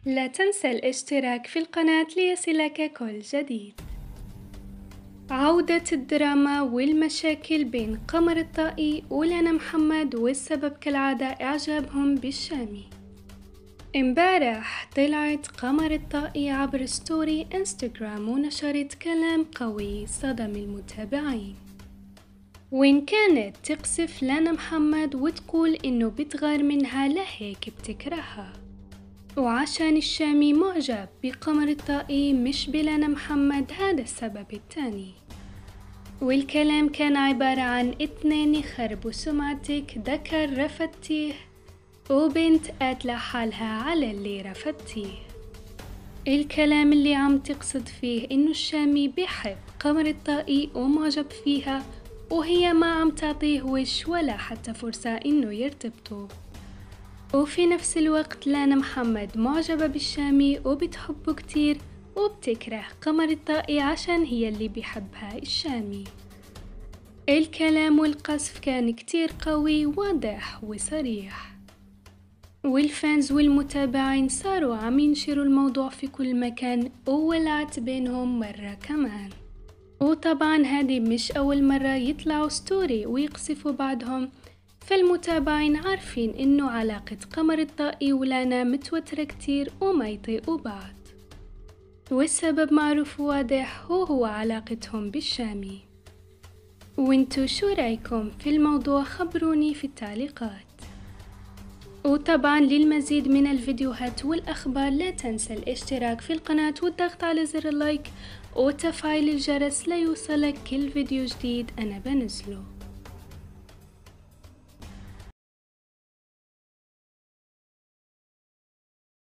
لا تنسى الاشتراك في القناة ليصلك كل جديد. عودة الدراما والمشاكل بين قمر الطائي ولنا محمد، والسبب كالعادة إعجابهم بالشامي. امبارح طلعت قمر الطائي عبر ستوري انستغرام ونشرت كلام قوي صدم المتابعين، وإن كانت تقصف لنا محمد وتقول إنه بتغار منها لهيك بتكرهها، وعشان الشامي معجب بقمر الطائي مش بلنا محمد، هذا السبب التاني. والكلام كان عبارة عن اتنين يخربوا سمعتك، ذكر رفضتيه وبنت قاتلة حالها على اللي رفضتيه. الكلام اللي عم تقصد فيه إنه الشامي بيحب قمر الطائي ومعجب فيها، وهي ما عم تعطيه وش ولا حتى فرصة إنه يرتبطوا. وفي نفس الوقت لانا محمد معجبة بالشامي وبتحبه كتير، وبتكره قمر الطائي عشان هي اللي بيحبها الشامي. الكلام والقصف كان كتير قوي واضح وصريح، والفانز والمتابعين صاروا عم ينشروا الموضوع في كل مكان، وولعت بينهم مرة كمان. وطبعا هذه مش أول مرة يطلعوا ستوري ويقصفوا بعضهم، فالمتابعين عارفين إنه علاقة قمر الطائي ولانا متوترة كتير وما يطيقوا بعض، والسبب معروف واضح وهو علاقتهم بالشامي. وانتو شو رأيكم في الموضوع؟ خبروني في التعليقات. وطبعا للمزيد من الفيديوهات والأخبار لا تنسى الاشتراك في القناة والضغط على زر اللايك وتفعيل الجرس ليوصلك كل فيديو جديد أنا بنزله.